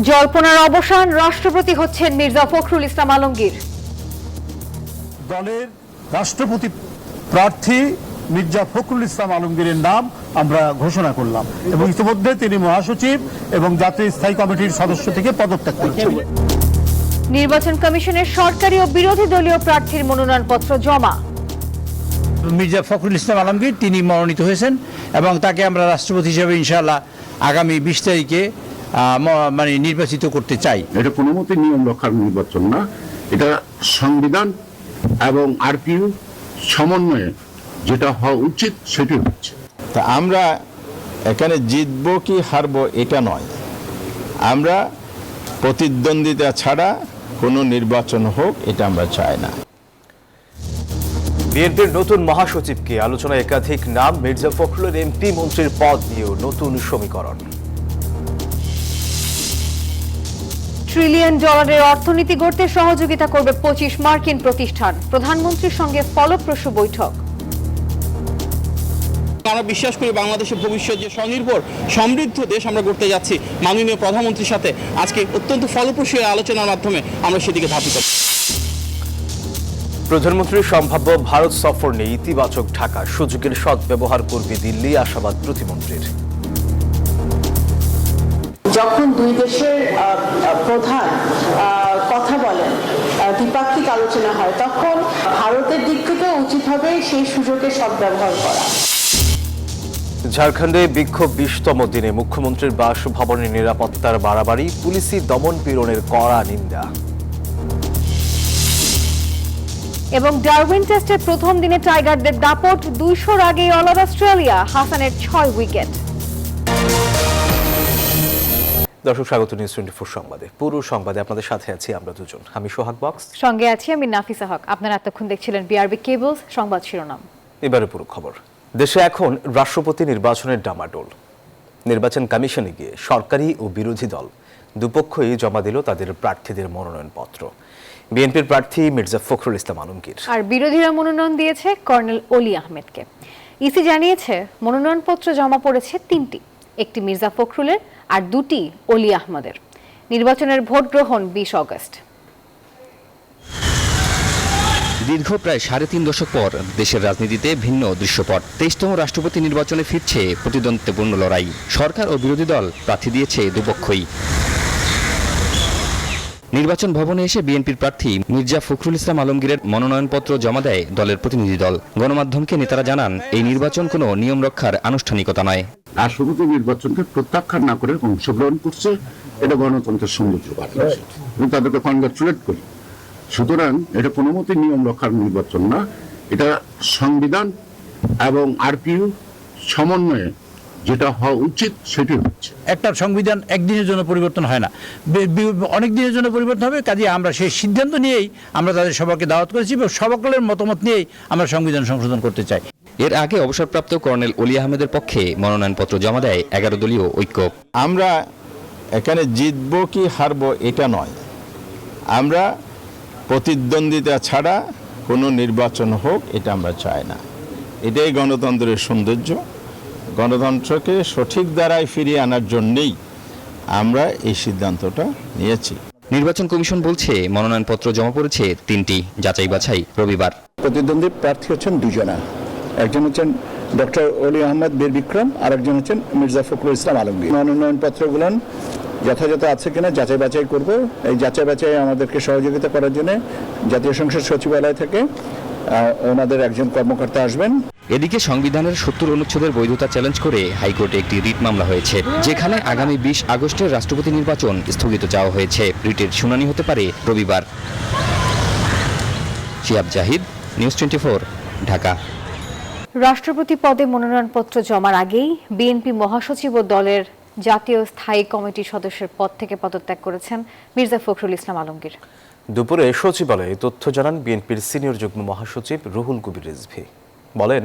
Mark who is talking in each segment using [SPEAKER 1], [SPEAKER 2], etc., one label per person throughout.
[SPEAKER 1] জল্পনার অবসান, রাষ্ট্রপতি হচ্ছেন মির্জা ফখরুল ইসলাম আলমগীর।
[SPEAKER 2] দলের রাষ্ট্রপতি প্রার্থী মির্জা ফখরুল ইসলাম আলমগীরের নাম আমরা ঘোষণা করলাম এবং ইতিমধ্যে তিনি মহাসচিব এবং জাতীয় স্থায়ী কমিটির সদস্য থেকে পদত্যাগ করেছেন।
[SPEAKER 1] নির্বাচন কমিশনের সরকারি ও বিরোধী দলীয় প্রার্থীর মনোনয়নপত্র জমা।
[SPEAKER 3] মির্জা ফখরুল ইসলাম আলমগীর তিনি মনোনীত হয়েছেন এবং তাকে আমরা রাষ্ট্রপতি হিসেবে ইনশাআল্লাহ আগামী 20 তারিখে নির্বাচিত করতে চাই।
[SPEAKER 4] এটা কোনো মতে নিয়ম রক্ষার নির্বাচন না, এটা সংবিধান এবং আরপিইউ সমন্বয়ে যেটা হওয়া উচিত সেটি হচ্ছে।
[SPEAKER 5] তা আমরা এখানে জিতবো কি হারবো এটা নয়, আমরা প্রতিদ্বন্দ্বিতা ছাড়া কোনো নির্বাচন হোক এটা আমরা চাই না।
[SPEAKER 6] বিএনপির নতুন মহাসচিবকে আলোচনায় একাধিক নাম। মির্জা ফখরুলের এমপি মন্ত্রীর পদ নিয়েও নতুন সমীকরণ।
[SPEAKER 1] $1 ট্রিলিয়ন অর্থনীতি গড়তে সহযোগিতা করবে 25 মার্কিন প্রতিষ্ঠান। প্রধানমন্ত্রীর সঙ্গে ফলপ্রসূ বৈঠক।
[SPEAKER 7] আমরা বিশ্বাস করি বাংলাদেশের ভবিষ্যৎ যে স্বনির্ভর সমৃদ্ধ দেশ আমরা গড়তে যাচ্ছি, মাননীয় প্রধানমন্ত্রীর সাথে আজকে অত্যন্ত ফলপ্রসূ আলোচনার মাধ্যমে আমরা সেদিকে ধাবিত।
[SPEAKER 6] প্রধানমন্ত্রীর সম্ভাব্য ভারত সফর নিয়ে ইতিবাচক ঢাকা। সুযোগের সদ্ব্যবহার করবে দিল্লি, আশাবাদ প্রতিমন্ত্রীর।
[SPEAKER 8] যখন দুই দেশের প্রধান কথা বলেন, দ্বিপাক্ষিক আলোচনা হয়, তখন ভারতের দিক থেকে উচিত হবে সেই সুযোগের সদ্ব্যবহার করা।
[SPEAKER 6] ঝাড়খণ্ডে বিক্ষোভ 20তম দিনে মুখ্যমন্ত্রীর বাসভবনের নিরাপত্তার বাড়াবাড়ি, পুলিশি দমন পীড়নের কড়া নিন্দা।
[SPEAKER 1] এবং ডারউইন টেস্টের প্রথম দিনে টাইগারদের দাপট, 200-র আগেই অল আউট অস্ট্রেলিয়া, হাসানের 6 উইকেট।
[SPEAKER 6] দর্শক, স্বাগত নিউজ 24 সংবাদে। পুরো সংবাদে আপনাদের সাথে আছি আমরা দুজন। আমি সোহাগ বক্স,
[SPEAKER 1] সঙ্গে আছি আমি নাফিসা হক। আপনারা এতক্ষণ দেখছিলেন বিআরবি কেবলস সংবাদ শিরোনাম।
[SPEAKER 6] এবারে পুরো খবর। দেশে এখন রাষ্ট্রপতি নির্বাচনের ডামাডোল। নির্বাচন কমিশনে গিয়ে সরকারি ও বিরোধী দল দুপক্ষই জমা দিল তাদের প্রার্থীদের মনোনয়নপত্র। বিএনপির প্রার্থী মির্জা ফখরুল ইসলাম আলমগীর
[SPEAKER 1] আর বিরোধীরা মনোনয়ন দিয়েছে কর্নেল অলি আহমেদকে। ইসি জানিয়েছে মনোনয়নপত্র জমা পড়েছে 3টি, একটি মির্জা ফখরুলের আর 2টি অলি আহমেদের। নির্বাচনের ভোট গ্রহণ 20 অগস্ট।
[SPEAKER 9] দীর্ঘ প্রায় 3.5 দশক পর দেশের রাজনীতিতে ভিন্ন দৃশ্যপট। 23তম রাষ্ট্রপতি নির্বাচনে ফিরছে প্রতিদ্বন্দ্বিতাপূর্ণ লড়াই। সরকার ও বিরোধী দল প্রার্থী দিয়েছে দুপক্ষই। নির্বাচন ভবনে এসে বিএনপির প্রার্থী মির্জা ফখরুল ইসলাম আলমগীরের মনোনয়নপত্র জমা দেয় দলের প্রতিনিধি দল। গণমাধ্যমকে নেতারা জানান, এই নির্বাচন কোনো নিয়ম রক্ষার আনুষ্ঠানিকতা নয়।
[SPEAKER 4] রাষ্ট্রপতি নির্বাচনকে প্রত্যাখ্যান না করে অংশগ্রহণ করছে, এটা গণতন্ত্রের সৌন্দর্য বাড়াচ্ছে এবং তাদেরকে কনগ্রাচুলেট করি। সুতরাং এটা কোনো মতে নিয়ম রক্ষার নির্বাচন না, এটা সংবিধান এবং আরপিইউ সমন্বয়ে যেটা হওয়া উচিত সেটি হচ্ছে।
[SPEAKER 3] একটা সংবিধান একদিনের জন্য পরিবর্তন হয় না, অনেক দিনের জন্য পরিবর্তন হবে। কাজে আমরা সেই সিদ্ধান্ত নিয়েই আমরা তাদের সবাইকে দাওয়াত করেছি এবং সকলের মতামত নিয়েই আমরা সংবিধান সংশোধন করতে চাই।
[SPEAKER 9] এর আগে অবসরপ্রাপ্ত কর্নেল অলি আহমেদের পক্ষে মনোনয়নপত্র জমা দেয় 11 দলীয় ঐক্য।
[SPEAKER 5] আমরা এখানে জিতবো কি হারবো এটা নয়, আমরা প্রতিদ্বন্দ্বিতা ছাড়া কোনো নির্বাচন হোক এটা আমরা চাই না। এটাই গণতন্ত্রের সৌন্দর্য। গণতন্ত্রকে সঠিক দ্বারায় ফিরিয়ে আনার জন্যেই আমরা এই সিদ্ধান্তটা নিয়েছি।
[SPEAKER 9] নির্বাচন কমিশন বলছে মনোনয়নপত্র জমা পড়েছে 3টি, যাচাই বাছাই রবিবার।
[SPEAKER 2] প্রতিদ্বন্দ্বী প্রার্থী হচ্ছেন দুজনা, একজন হচ্ছেন ডক্টর অলি আহমেদ বীর বিক্রম আর একজন হচ্ছেন মির্জা ফখরুল ইসলাম আলমগীর। মনোনয়নপত্রগুলো যথাযথ আছে কিনা যাচাই বাছাই করব। এই যাচাই বাছাই আমাদেরকে সহযোগিতা করার জন্য জাতীয় সংসদ সচিবালয় থেকে ওনাদের একজন কর্মকর্তা আসবেন।
[SPEAKER 9] এদিকে সংবিধানের 70 অনুচ্ছেদের বৈধতা চ্যালেঞ্জ করে হাইকোর্টে একটি রিট মামলা হয়েছে, যেখানে আগামী 20 আগস্টের রাষ্ট্রপতি নির্বাচন স্থগিত চাওয়া হয়েছে। রিটের শুনানি হতে পারে রবিবার। শিহাব জাহিদ, নিউজ 24, ঢাকা।
[SPEAKER 1] রাষ্ট্রপতি পদে মনোনয়নপত্র জমার আগেই বিএনপি মহাসচিব ও দলের জাতীয় স্থায়ী কমিটির সদস্যের পদ থেকে পদত্যাগ করেছেন মির্জা ফখরুল ইসলাম আলমগীর।
[SPEAKER 6] দুপুরে সচিবালয়ে তথ্য জানান বিএনপির সিনিয়র যুগ্ম মহাসচিব রুহুল কবির রিজভী। বলেন,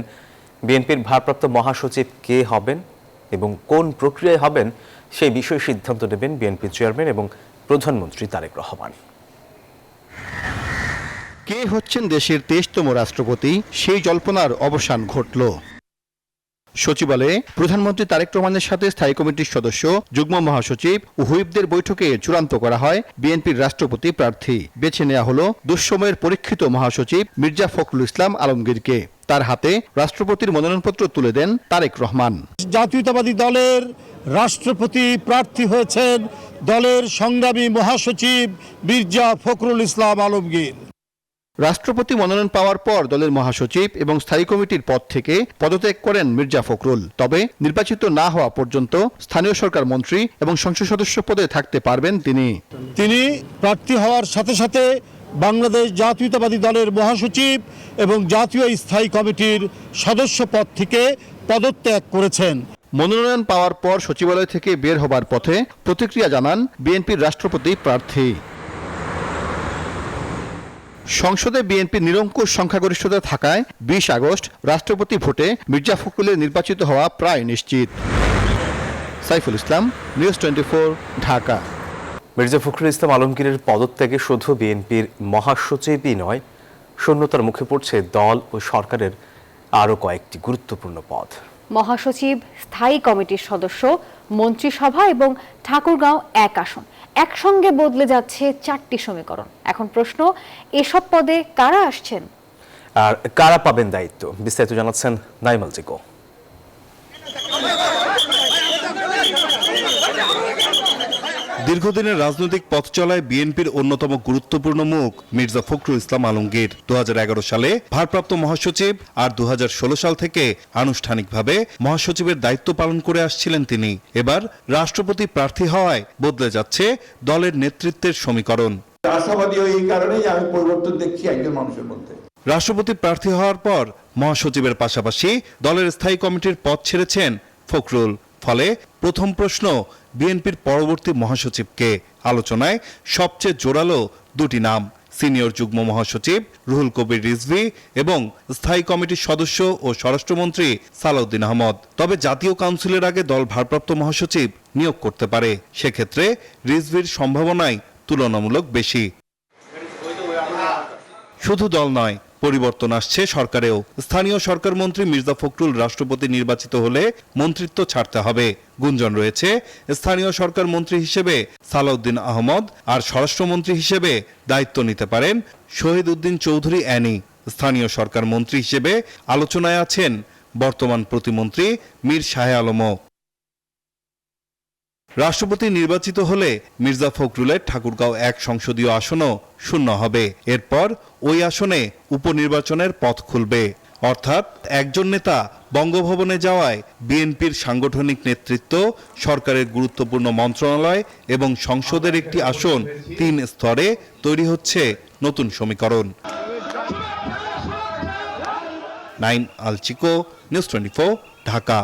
[SPEAKER 6] বিএনপির ভারপ্রাপ্ত মহাসচিব কে হবেন এবং কোন প্রক্রিয়ায় হবেন সেই বিষয়ে সিদ্ধান্ত নেবেন বিএনপি চেয়ারম্যান এবং প্রধানমন্ত্রী তারেক রহমান।
[SPEAKER 10] কে হচ্ছেন দেশের 23তম রাষ্ট্রপতি, সেই জল্পনার অবসান ঘটল। সচিবালয়ে প্রধানমন্ত্রী তারেক রহমানের সাথে স্থায়ী কমিটির সদস্য, যুগ্ম মহাসচিব ও হুইপদের বৈঠকে চূড়ান্ত করা হয় বিএনপির রাষ্ট্রপতি প্রার্থী। বেছে নেওয়া হলো দুঃসময়ের পরীক্ষিত মহাসচিব মির্জা ফখরুল ইসলাম আলমগীরকে। তার হাতে রাষ্ট্রপতির মনোনয়নপত্র তুলে দেন তারেক রহমান।
[SPEAKER 11] জাতীয়তাবাদী দলের রাষ্ট্রপতি প্রার্থী হয়েছেন দলের সংগ্রামী মহাসচিব মির্জা ফখরুল ইসলাম আলমগীর।
[SPEAKER 10] রাষ্ট্রপতি মনোনয়ন পাওয়ার পর দলের মহাসচিব এবং স্থায়ী কমিটির পদ থেকে পদত্যাগ করেন মির্জা ফখরুল। তবে নির্বাচিত না হওয়া পর্যন্ত স্থানীয় সরকার মন্ত্রী এবং সংসদ সদস্য পদে থাকতে পারবেন তিনি
[SPEAKER 11] প্রার্থী হওয়ার সাথে সাথে বাংলাদেশ জাতীয়তাবাদী দলের মহাসচিব এবং জাতীয় স্থায়ী কমিটির সদস্য পদ থেকে পদত্যাগ করেছেন।
[SPEAKER 10] মনোনয়ন পাওয়ার পর সচিবালয় থেকে বের হবার পথে প্রতিক্রিয়া জানান বিএনপির রাষ্ট্রপতি প্রার্থী। সংসদে বিএনপির নিরঙ্কুশ সংখ্যাগরিষ্ঠতা থাকায় 20 আগস্ট রাষ্ট্রপতি ভোটে মির্জা ফখরুলের নির্বাচিত হওয়া প্রায় নিশ্চিত। সাইফুল ইসলাম, নিউজ 24, ঢাকা।
[SPEAKER 6] মির্জা ফখরুল ইসলাম আলমগীরের পদত্যাগে শুধু বিএনপির মহাসচিবই নয়, শূন্যতার মুখে পড়ছে দল ও সরকারের আরও কয়েকটি গুরুত্বপূর্ণ পদ।
[SPEAKER 1] মহাসচিব, স্থায়ী কমিটির সদস্য, মন্ত্রিসভা এবং ঠাকুরগাঁও 1 আসন একসঙ্গে বদলে যাচ্ছে 4টি সমীকরণ। এখন প্রশ্ন, এসব পদে কারা আসছেন
[SPEAKER 6] আর কারা পাবেন দায়িত্ব? বিস্তারিত জানাচ্ছেন নাইমাল জিকো।
[SPEAKER 10] দীর্ঘদিনের রাজনৈতিক পথ চলায় বিএনপির অন্যতম গুরুত্বপূর্ণ মুখ মির্জা ফখরুল ইসলাম আলমগীর। 2011 সালে ভারপ্রাপ্ত মহাসচিব আর 2016 সাল থেকে আনুষ্ঠানিকভাবে মহাসচিবের দায়িত্ব পালন করে আসছিলেন তিনি। এবার রাষ্ট্রপতি প্রার্থী হওয়ায় বদলে যাচ্ছে দলের নেতৃত্বের সমীকরণ।
[SPEAKER 2] আশাবাদী এই কারণেই আমি পরিবর্তন দেখছি একজন মানুষের মধ্যে।
[SPEAKER 10] রাষ্ট্রপতি প্রার্থী হওয়ার পর মহাসচিবের পাশাপাশি দলের স্থায়ী কমিটির পদ ছেড়েছেন ফখরুল। ফলে প্রথম প্রশ্ন, বিএনপির পরবর্তী মহাসচিবকে? আলোচনায় সবচেয়ে জোরালো দুটি নাম, সিনিয়র যুগ্ম মহাসচিব রুহুল কবির রিজভী এবং স্থায়ী কমিটির সদস্য ও স্বরাষ্ট্রমন্ত্রী সালাউদ্দিন আহমদ। তবে জাতীয় কাউন্সিলের আগে দল ভারপ্রাপ্ত মহাসচিব নিয়োগ করতে পারে। সেক্ষেত্রে রিজভীর সম্ভাবনাই তুলনামূলক বেশি। শুধু দল নয়, পরিবর্তন আসছে সরকারেও। স্থানীয় সরকার মন্ত্রী মির্জা ফখরুল রাষ্ট্রপতি নির্বাচিত হলে মন্ত্রিত্ব ছাড়তে হবে। গুঞ্জন রয়েছে স্থানীয় সরকার মন্ত্রী হিসেবে সালাউদ্দিন আহমদ আর স্বরাষ্ট্রমন্ত্রী হিসেবে দায়িত্ব নিতে পারেন শহীদ উদ্দিন চৌধুরী অ্যানি। স্থানীয় সরকার মন্ত্রী হিসেবে আলোচনায় আছেন বর্তমান প্রতিমন্ত্রী মীর শাহে আলমও। রাষ্ট্রপতি নির্বাচিত হলে মির্জা ফখরুলের ঠাকুরগাঁও 1 সংসদীয় আসনও শূন্য হবে। এরপর ওই আসনে উপনির্বাচনের পথ খুলবে। অর্থাৎ একজন নেতা বঙ্গভবনে যাওয়ায় বিএনপির সাংগঠনিক নেতৃত্ব, সরকারের গুরুত্বপূর্ণ মন্ত্রণালয় এবং সংসদের একটি আসন, 3 স্তরে তৈরি হচ্ছে নতুন সমীকরণ। নাইম আল চিকো, নিউজ 24, ঢাকা।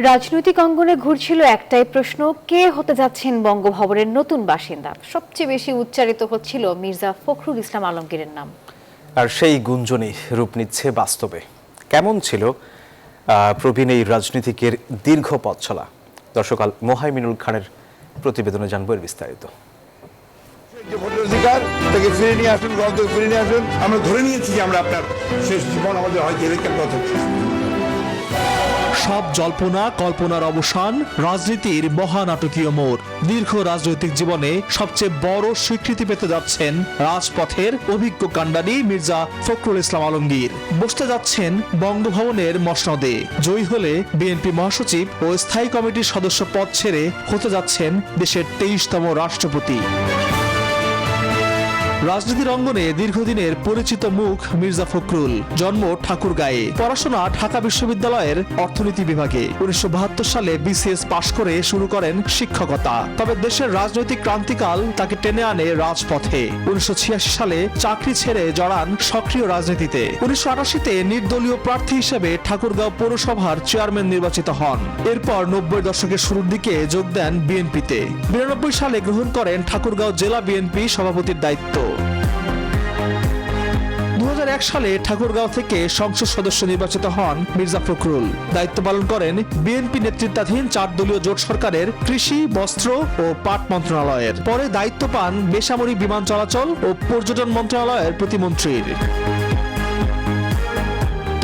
[SPEAKER 1] রাজনৈতিক অঙ্গনে ঘুরছিল একটাই প্রশ্ন, কে হতে যাচ্ছেন বঙ্গভবনের নতুন বাসিন্দা? সবচেয়ে বেশি উচ্চারিত হচ্ছিল মির্জা ফখরুল ইসলাম আলমগীরের নাম।
[SPEAKER 6] আর সেই গুঞ্জনই রূপ নিচ্ছে বাস্তবে। কেমন ছিল প্রবীণ এই রাজনীতিকের দীর্ঘ পথ চলা? দর্শক মোহাইমিনুল খানের প্রতিবেদনে জানবো এর বিস্তারিত।
[SPEAKER 2] তাকে ফিরে নিয়ে আসুন, ফিরে নিয়ে আসুন। আমরা ধরে নিয়েছি যে আমরা আপনার শেষ জীবন আমাদের হয়তো এলাকার কথা।
[SPEAKER 12] সব জল্পনা কল্পনার অবসান, রাজনীতির মহানাটকীয় মোড়। দীর্ঘ রাজনৈতিক জীবনে সবচেয়ে বড় স্বীকৃতি পেতে যাচ্ছেন রাজপথের অভিজ্ঞ কাণ্ডারি মির্জা ফখরুল ইসলাম আলমগীর। বসতে যাচ্ছেন বঙ্গভবনের মসনদে। জয়ী হলে বিএনপি মহাসচিব ও স্থায়ী কমিটির সদস্য পদ ছেড়ে হতে যাচ্ছেন দেশের 23তম রাষ্ট্রপতি। রাজনীতির অঙ্গনে দীর্ঘদিনের পরিচিত মুখ মির্জা ফখরুল। জন্ম ঠাকুরগাঁয়ে, পড়াশোনা ঢাকা বিশ্ববিদ্যালয়ের অর্থনীতি বিভাগে। 1972 সালে বিসিএস পাশ করে শুরু করেন শিক্ষকতা। তবে দেশের রাজনৈতিক ক্রান্তিকাল তাকে টেনে আনে রাজপথে। 1986 সালে চাকরি ছেড়ে জড়ান সক্রিয় রাজনীতিতে। 1988-তে নির্দলীয় প্রার্থী হিসেবে ঠাকুরগাঁও পৌরসভার চেয়ারম্যান নির্বাচিত হন। এরপর 90 দশকের শুরুর দিকে যোগ দেন বিএনপিতে। 92 সালে গ্রহণ করেন ঠাকুরগাঁও জেলা বিএনপি সভাপতির দায়িত্ব। 2001 সালে ঠাকুরগাঁও থেকে সংসদ সদস্য নির্বাচিত হন মির্জা ফখরুল। দায়িত্ব পালন করেন বিএনপি নেতৃত্বাধীন 4 দলীয় জোট সরকারের কৃষি, বস্ত্র ও পাট মন্ত্রণালয়ের। পরে দায়িত্ব পান বেসামরিক বিমান চলাচল ও পর্যটন মন্ত্রণালয়ের প্রতিমন্ত্রীর।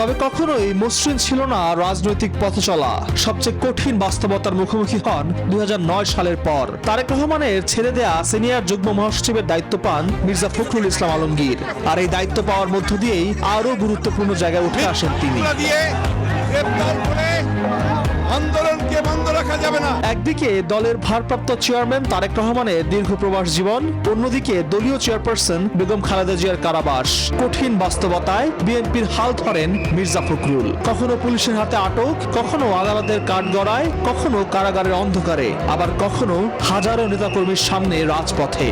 [SPEAKER 12] তবে কখনোই মসৃণ ছিল না রাজনৈতিক পথে চলা। সবচেয়ে কঠিন বাস্তবতার মুখোমুখি হন 2009 সালের পর। তারেক রহমানের ছেড়ে দেয়া সিনিয়র যুগ্ম মহাসচিবের দায়িত্ব পান মির্জা ফখরুল ইসলাম আলমগীর। আর এই দায়িত্ব পাওয়ার মধ্য দিয়েই আরো গুরুত্বপূর্ণ জায়গায় উঠে আসেন তিনি।
[SPEAKER 2] আন্দোলনকে বন্ধ রাখা যাবে না।
[SPEAKER 12] একদিকে দলের ভারপ্রাপ্ত চেয়ারম্যান তারেক রহমানের দীর্ঘ প্রবাস জীবন, অন্যদিকে দলীয় চেয়ারপারসন বেগম খালেদা জিয়ার কারাবাস। কঠিন বাস্তবতায় বিএনপির হাল ধরেন মির্জা ফখরুল। কখনো পুলিশের হাতে আটক, কখনো আদালতের কাঠগড়ায়, কখনো কারাগারের অন্ধকারে, আবার কখনো হাজারো নেতাকর্মীর সামনে রাজপথে।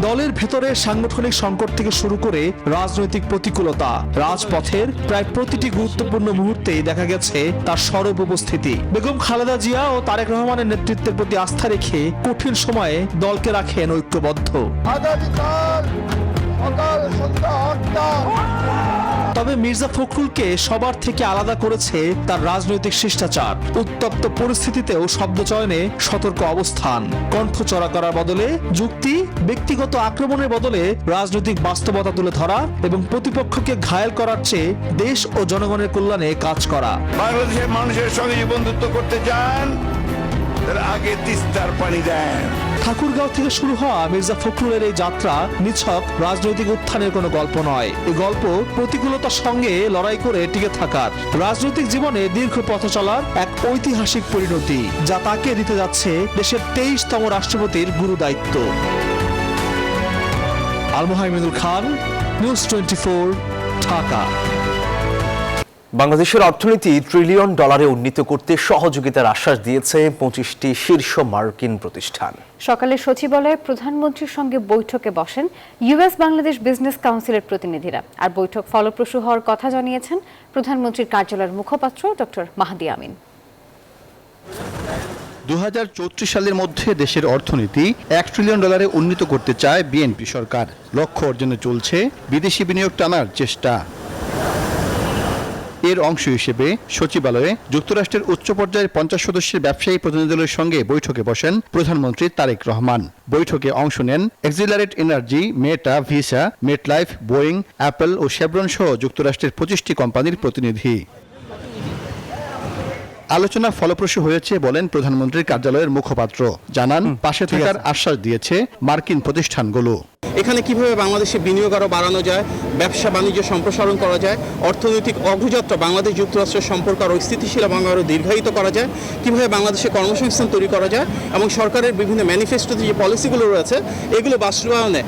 [SPEAKER 12] দলের ভেতরে সাংগঠনিক সংকট থেকে শুরু করে রাজনৈতিক প্রতিকূলতা, রাজপথের প্রায় প্রতিটি গুরুত্বপূর্ণ মুহূর্তেই দেখা গেছে তার সরব উপস্থিতি। বেগম খালেদা জিয়া ও তারেক রহমানের নেতৃত্বের প্রতি আস্থা রেখে কঠিন সময়ে দলকে রাখেন ঐক্যবদ্ধ। তবে মির্জা ফখরুলকে সবার থেকে আলাদা করেছে তার রাজনৈতিক শিষ্টাচার। উত্তপ্ত পরিস্থিতিতেও শব্দচয়নে সতর্ক অবস্থান, কণ্ঠ চড়া করার বদলে যুক্তি, ব্যক্তিগত আক্রমণের বদলে রাজনৈতিক বাস্তবতা তুলে ধরা এবং প্রতিপক্ষকে ঘায়েল করার চেয়ে দেশ ও জনগণের কল্যাণে কাজ করা।
[SPEAKER 2] বাংলাদেশের মানুষের সঙ্গে বন্ধুত্ব করতে চান, তার আগে তিস্তার পানি দেন।
[SPEAKER 12] ঠাকুরগাঁও থেকে শুরু হওয়া মির্জা ফখরুলের এই যাত্রা নিছক রাজনৈতিক উত্থানের কোনো গল্প নয়। এই গল্প প্রতিকূলতার সঙ্গে লড়াই করে টিকে থাকার, রাজনৈতিক জীবনে দীর্ঘ পথ চলার এক ঐতিহাসিক পরিণতি, যা তাকে দিতে যাচ্ছে দেশের 23তম রাষ্ট্রপতির গুরু দায়িত্ব। আল মোহাইমিনুল খান, নিউজ 24, ঢাকা।
[SPEAKER 6] বাংলাদেশের অর্থনীতি $1 ট্রিলিয়ন উন্নীত করতে সহযোগিতার আশ্বাস দিয়েছে 25টি শীর্ষ মার্কিন প্রতিষ্ঠান।
[SPEAKER 1] সকালে সচিবালয়ে প্রধানমন্ত্রীর সঙ্গে বৈঠকে বসেন ইউএস বাংলাদেশ বিজনেস কাউন্সিলের প্রতিনিধিরা। আর বৈঠক ফলপ্রসূ হওয়ার কথা জানিয়েছেন প্রধানমন্ত্রীর কার্যালয়ের মুখপাত্র ডক্টর মাহদি আমিন।
[SPEAKER 13] 2034 সালের মধ্যে দেশের অর্থনীতি $1 ট্রিলিয়ন উন্নীত করতে চায় বিএনপি সরকার। লক্ষ্য অর্জনে চলছে বিদেশি বিনিয়োগ টানার চেষ্টা। এর অংশ হিসেবে সচিবালয়ে যুক্তরাষ্ট্রের উচ্চ পর্যায়ের 50 সদস্যের ব্যবসায়ী প্রতিনিধিদের সঙ্গে বৈঠকে বসেন প্রধানমন্ত্রী তারেক রহমান। বৈঠকে অংশ নেন এক্সিলারেট এনার্জি, মেটা, ভিসা, মেটলাইফ, বোয়িং, অ্যাপল ও শেভরন সহ যুক্তরাষ্ট্রের 25টি কোম্পানির প্রতিনিধি। আলোচনা ফলপ্রসূ হয়েছে বলেন প্রধানমন্ত্রীর কার্যালয়ের মুখপাত্র। জানান, পাশে থাকার আশ্বাস দিয়েছে মার্কিন প্রতিষ্ঠানগুলো।
[SPEAKER 7] এখানে কিভাবে বাংলাদেশে বিনিয়োগ আরও বাড়ানো যায়, ব্যবসা বাণিজ্য সম্প্রসারণ করা যায়, অর্থনৈতিক অগ্রযাত্রা বাংলাদেশ যুক্তরাষ্ট্রের সম্পর্ক আরও স্থিতিশীল এবং আরও দীর্ঘায়িত করা যায়, কিভাবে বাংলাদেশে কর্মসংস্থান তৈরি করা যায় এবং সরকারের বিভিন্ন ম্যানিফেস্টোতে যে পলিসিগুলো রয়েছে এগুলো বাস্তবায়নে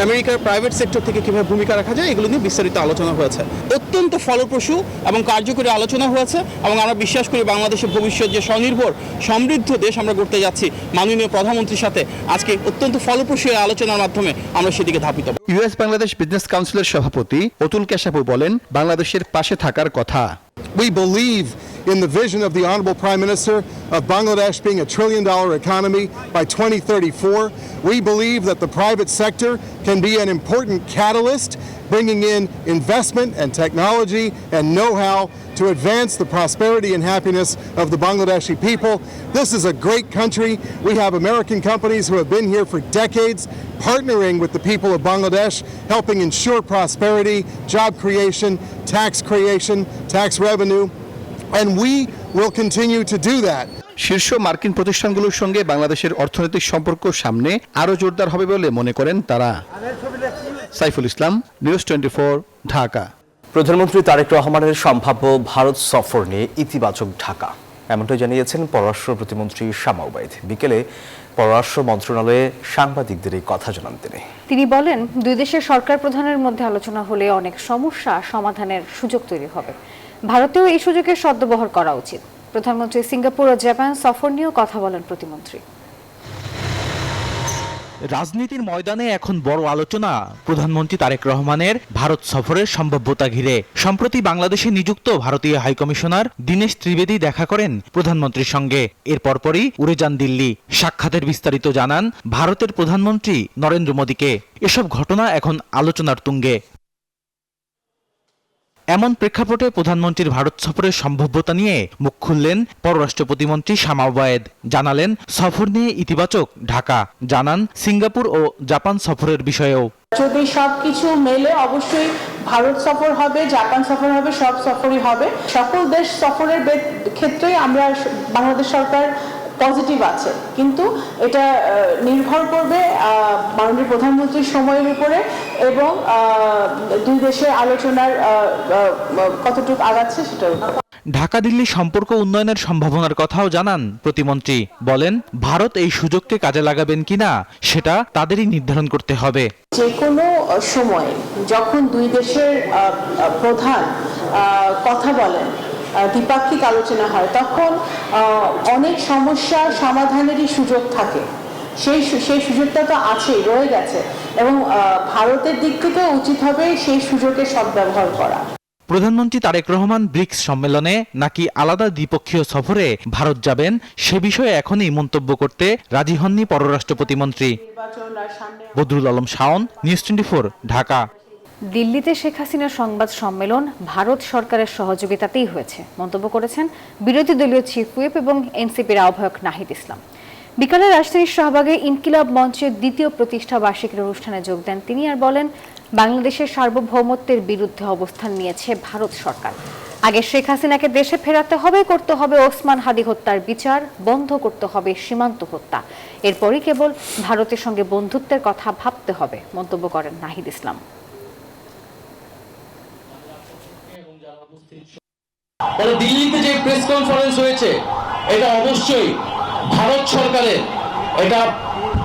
[SPEAKER 7] আমেরিকার প্রাইভেট সেক্টর থেকে কিভাবে ভূমিকা রাখা যায়, এগুলো নিয়ে বিস্তারিত আলোচনা হয়েছে। অত্যন্ত ফলপ্রসূ এবং কার্যকরী আলোচনা হয়েছে এবং আমরা বিশ্বাস করি বাংলাদেশের ভবিষ্যৎ যে স্বনির্ভর সমৃদ্ধ দেশ আমরা করতে যাচ্ছি, মাননীয় প্রধানমন্ত্রীর সাথে আজকে অত্যন্ত ফলপ্রসূ আলোচনার মাধ্যমে আমরা সেদিকে ধাবিত।
[SPEAKER 13] ইউএস বাংলাদেশ বিজনেস কাউন্সিলের সভাপতি অতুল কেশাপু বলেন, বাংলাদেশের পাশে থাকার কথা।
[SPEAKER 14] We believe in the vision of the Honorable Prime Minister of Bangladesh being a $1 trillion economy by 2034. We believe that the private sector can be an important catalyst, bringing in investment and technology and know-how to advance the prosperity and happiness of the Bangladeshi people. This is a great country. We have American companies who have been here for decades, partnering with the people of Bangladesh, helping ensure prosperity, job creation, tax revenue, and we will continue to do that.
[SPEAKER 13] শীর্ষ মার্কিন প্রতিষ্ঠানগুলোর সঙ্গে বাংলাদেশের অর্থনৈতিক সম্পর্ক সামনে আরো জোরদার হবে বলে মনে করেন তারা। সাইফুল ইসলাম, নিউজ 24, ঢাকা।
[SPEAKER 6] প্রধানমন্ত্রী তারেক রহমানের সম্ভাব্য ভারত সফর নিয়ে ইতিবাচক ঢাকা, এমনটাই জানিয়েছেন পররাষ্ট্র প্রতিমন্ত্রী শামা ওবাইদ। বিকেলে পররাষ্ট্র মন্ত্রণালয়ে সাংবাদিকদের এই কথা জানান
[SPEAKER 1] তিনি বলেন, দুই দেশের সরকার প্রধানের মধ্যে আলোচনা হলে অনেক সমস্যা সমাধানের সুযোগ তৈরি হবে। ভারতেও এই সুযোগের সদ্ব্যবহার করা উচিত। প্রধানমন্ত্রী সিঙ্গাপুর ও জাপান সফর নিয়েও কথা বলেন প্রতিমন্ত্রী।
[SPEAKER 15] রাজনীতির ময়দানে এখন বড় আলোচনা প্রধানমন্ত্রী তারেক রহমানের ভারত সফরের সম্ভাব্যতা ঘিরে। সম্প্রতি বাংলাদেশে নিযুক্ত ভারতীয় হাইকমিশনার দীনেশ ত্রিবেদী দেখা করেন প্রধানমন্ত্রীর সঙ্গে। এর পরপরই উড়ে যান দিল্লি। সাক্ষাতের বিস্তারিত জানান ভারতের প্রধানমন্ত্রী নরেন্দ্র মোদীকে। এসব ঘটনা এখন আলোচনার তুঙ্গে। এমন প্রেক্ষাপটে প্রধানমন্ত্রীর ভারত সফরের সম্ভাব্যতা নিয়ে মুখ খুললেন পররাষ্ট্র প্রতিমন্ত্রী শামা ওবায়েদ। জানালেন সফর নিয়ে ইতিবাচক ঢাকা। জানান সিঙ্গাপুর ও জাপান সফরের বিষয়েও।
[SPEAKER 8] যদি সবকিছু মেলে অবশ্যই ভারত সফর হবে, জাপান সফর হবে, সব সফরই হবে। সকল দেশ সফরের ক্ষেত্রে আমরা বাংলাদেশ সরকার পজিটিভ আছে, কিন্তু এটা নির্ভর করবে মাননীয় প্রধানমন্ত্রীর সময়ের উপরে এবং দুই দেশের আলোচনার কতটুকু আগাচ্ছে সেটার উপর।
[SPEAKER 15] ঢাকা দিল্লি সম্পর্ক উন্নয়নের সম্ভাবনার কথাও জানান প্রতিমন্ত্রী। বলেন, ভারত এই সুযোগকে কাজে লাগাবেন কিনা সেটা তাদেরই নির্ধারণ করতে হবে।
[SPEAKER 8] যে কোনো সময়ে যখন দুই দেশের প্রধান কথা বলেন, দ্বিপাক্ষিক আলোচনা হয়, তখন অনেক সমস্যা সমাধানেরই সুযোগ থাকে। সেই সুযোগটা তো আছেই, রয়ে গেছে, এবং ভারতের দিক থেকে উচিত হবে সেই সুযোগের সদ্ব্যবহার করা।
[SPEAKER 15] প্রধানমন্ত্রী তারেক রহমান ব্রিক্স সম্মেলনে নাকি আলাদা দ্বিপক্ষীয় সফরে ভারত যাবেন সে বিষয়ে এখনই মন্তব্য করতে রাজি হননি পররাষ্ট্র প্রতিমন্ত্রী। বদরুল আলম শাওন, নিউজ 24, ঢাকা।
[SPEAKER 1] দিল্লিতে শেখ হাসিনার সংবাদ সম্মেলন ভারত সরকারের সহযোগিতাতেই হয়েছে মন্তব্য করেছেন বিরোধী দলীয় চিফ হুইপ এবং এনসিপির আহ্বায়ক নাহিদ ইসলাম। বিকালে রাজধানীর শাহবাগে ইনকিলাব মঞ্চের দ্বিতীয় প্রতিষ্ঠা বার্ষিকীর অনুষ্ঠানে যোগ দেন তিনি আর বলেন, বাংলাদেশের সার্বভৌমত্বের বিরুদ্ধে অবস্থান নিয়েছে ভারত সরকার। আগে শেখ হাসিনাকে দেশে ফেরাতে হবে, করতে হবে ওসমান হাদি হত্যার বিচার, বন্ধ করতে হবে সীমান্ত হত্যা, এরপরই কেবল ভারতের সঙ্গে বন্ধুত্বের কথা ভাবতে হবে মন্তব্য করেন নাহিদ ইসলাম।
[SPEAKER 16] দিল্লিতে যে প্রেস কনফারেন্স হয়েছে এটা অবশ্যই ভারত সরকারের এটা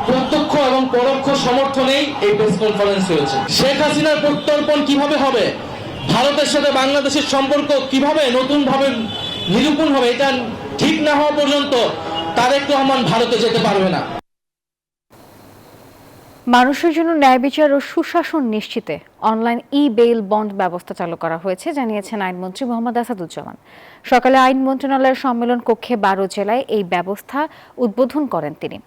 [SPEAKER 16] প্রত্যক্ষ এবং পরোক্ষ সমর্থনেই এই প্রেস কনফারেন্স হয়েছে। শেখ হাসিনার প্রত্যর্পণ কিভাবে হবে, ভারতের সাথে বাংলাদেশের সম্পর্ক কিভাবে নতুন ভাবে নিরূপণ হবে, এটা ঠিক না হওয়া পর্যন্ত তারেক রহমান ভারতে যেতে পারবে না।
[SPEAKER 1] মানুষের জন্য ন্যায় বিচার ও সুশাসন নিশ্চিতে অনলাইন ই-বেইল বন্ড ব্যবস্থা চালু করা হয়েছে জানিয়েছেন আইনমন্ত্রী মোহাম্মদ আসাদুজ্জামান। সকালে আইন মন্ত্রণালয়ের সম্মেলন কক্ষে 12 জেলায় এই ব্যবস্থা উদ্বোধন করেন তিনি।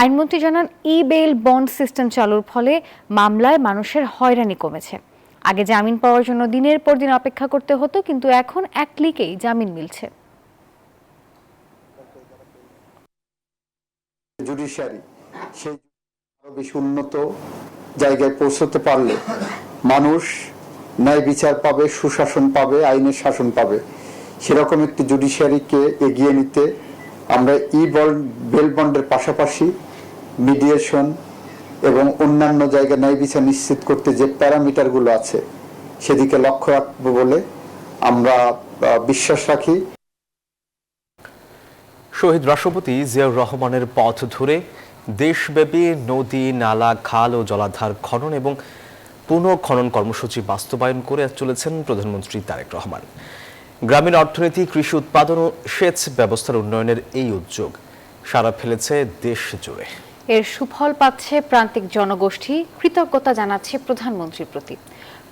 [SPEAKER 1] আইনমন্ত্রী জানান, ই-বেইল বন্ড সিস্টেম চালুর ফলে মামলায় মানুষের হয়রানি কমেছে। আগে জামিন পাওয়ার জন্য দিনের পর দিন অপেক্ষা করতে হতো, কিন্তু এখন এক ক্লিকেই জামিন মিলছে।
[SPEAKER 17] জুডিশিয়ারি সেই বেশি উন্নত জায়গায় পৌঁছতে পারলে মানুষ ন্যায় বিচার পাবে, সুশাসন পাবে, আইনের শাসন পাবে। সেরকম একটি জুডিশিয়ারিকে এগিয়ে নিতে আমরা ই-বেল বন্ডের পাশাপাশি মিডিয়েশন এবং অন্যান্য জায়গায় ন্যায় বিচার নিশ্চিত করতে যে প্যারামিটারগুলো আছে সেদিকে লক্ষ্য রাখবো বলে আমরা বিশ্বাস রাখি।
[SPEAKER 6] শহীদ রাষ্ট্রপতি জিয়াউর রহমানের পথ ধরে দেশব্যাপী নদী, নালা, খাল ও জলাধার খনন এবং পুনঃখনন কর্মসূচি বাস্তবায়ন করে চলেছেন প্রধানমন্ত্রী তারেক রহমান। গ্রামীণ অর্থনীতি, কৃষি উৎপাদন ও সেচ ব্যবস্থার উন্নয়নের এই উদ্যোগ সাড়া ফেলেছে দেশ জুড়ে।
[SPEAKER 1] এর সুফল পাচ্ছে প্রান্তিক জনগোষ্ঠী, কৃতজ্ঞতা জানাচ্ছে প্রধানমন্ত্রীর প্রতি।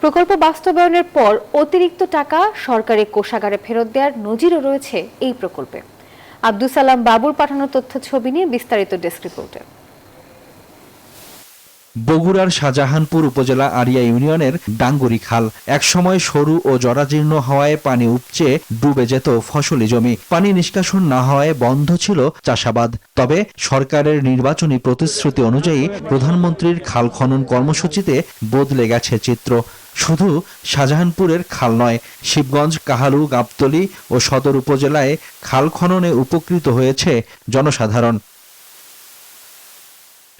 [SPEAKER 1] প্রকল্প বাস্তবায়নের পর অতিরিক্ত টাকা সরকারি কোষাগারে ফেরত দেওয়ার নজিরও রয়েছে এই প্রকল্পে। আব্দুল সালাম বাবুর পাঠানো তথ্য ছবি নিয়ে বিস্তারিত ডেস্ক রিপোর্টে।
[SPEAKER 12] বগুড়ার শাহজাহানপুর উপজেলা আরিয়া ইউনিয়নের ডাঙ্গুরি খাল একসময় সরু ও জরাজীর্ণ হওয়ায় পানি উপচে ডুবে যেত ফসলি জমি। পানি নিষ্কাশন না হওয়ায় বন্ধ ছিল চাষাবাদ। তবে সরকারের নির্বাচনী প্রতিশ্রুতি অনুযায়ী প্রধানমন্ত্রীর খাল খনন কর্মসূচিতে বদলে গেছে চিত্র। শুধু শাহজাহানপুরের খাল নয়, শিবগঞ্জ, কাহালু, গাবতলী ও সদর উপজেলায় খাল খননে উপকৃত হয়েছে জনসাধারণ।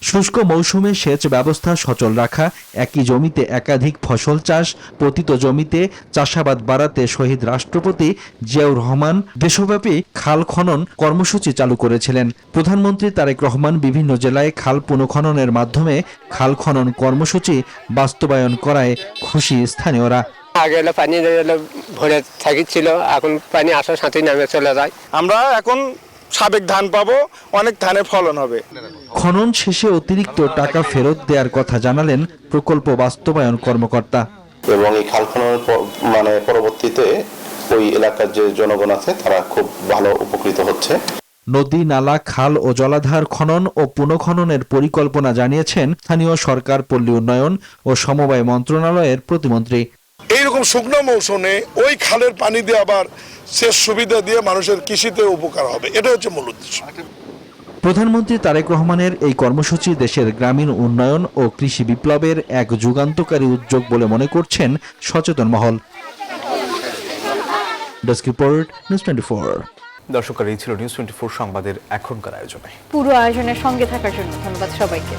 [SPEAKER 12] শুষ্ক মৌসুমে সেচ ব্যবস্থা সচল রাখা, একই জমিতে একাধিক ফসল চাষ, পতিত জমিতে চাষাবাদ বাড়াতে শহীদ রাষ্ট্রপতি জিয়াউর রহমান দেশব্যাপী খাল খনন কর্মসূচি চালু করেছিলেন। প্রধানমন্ত্রী তারেক রহমান বিভিন্ন জেলায় খাল পুনঃখননের মাধ্যমে খাল খনন কর্মসূচি বাস্তবায়ন করায় খুশি স্থানীয়রা।
[SPEAKER 18] আগে পানি ভরে থাকিছিল, এখন পানি আসার সাথে নামে চলে যায়।
[SPEAKER 19] আমরা এখন সাবেক ধান পাবো, অনেক ধানের ফলন হবে।
[SPEAKER 12] খনন শেষে অতিরিক্ত টাকা ফেরত দেওয়ার কথা জানালেন প্রকল্প বাস্তবায়ন কর্মকর্তা।
[SPEAKER 20] এবং এই খাল খননের পরবর্তীতে ওই এলাকার যে জনগণ আছে তারা খুব ভালো উপকৃত হচ্ছে।
[SPEAKER 12] নদী, নালা, খাল ও জলাধার খনন ও পুনঃখননের পরিকল্পনা জানিয়েছেন স্থানীয় সরকার, পল্লী উন্নয়ন ও সমবায় মন্ত্রণালয়ের প্রতিমন্ত্রী।
[SPEAKER 19] এইরকম শুকনো মৌসুমে ওই খালের পানি দিয়ে আবার সেচ সুবিধা দিয়ে মানুষের কৃষিতে উপকার হবে, এটা হচ্ছে মূল উদ্দেশ্য।
[SPEAKER 12] প্রধানমন্ত্রী তারেক রহমানের এই কর্মসূচি দেশের গ্রামীণ উন্নয়ন ও কৃষি বিপ্লবের এক যুগান্তকারী উদ্যোগ বলে মনে করছেন সচেতন মহল। Desk report, news 24।
[SPEAKER 6] দর্শক, এই ছিল নিউজ 24 সংবাদের এখনকার আয়োজনে।
[SPEAKER 1] পুরো আয়োজনের সঙ্গে থাকার জন্য ধন্যবাদ সবাইকে।